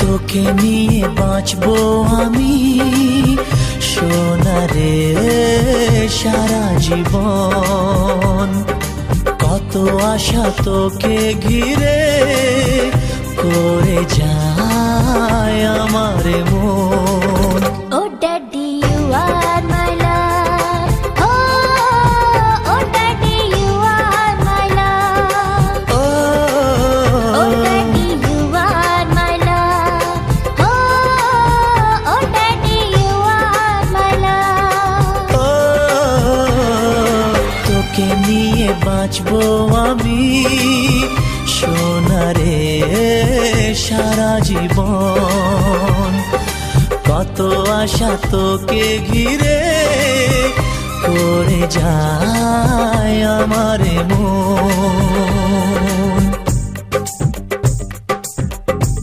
তোকে নিয়ে বাঁচবো আমি সোনারে সারা জীবন। কত আশা তোকে ঘিরে করে যায় আমার মন। Oh daddy, you are my love. Oh daddy, you are my love. Oh daddy, you are my love. Oh daddy, you are my love. তোকে নিয়ে বাঁচবো আমি সোনারে সারা জীবন। কত আশা তোকে ঘিরে করে যায় আমার মন।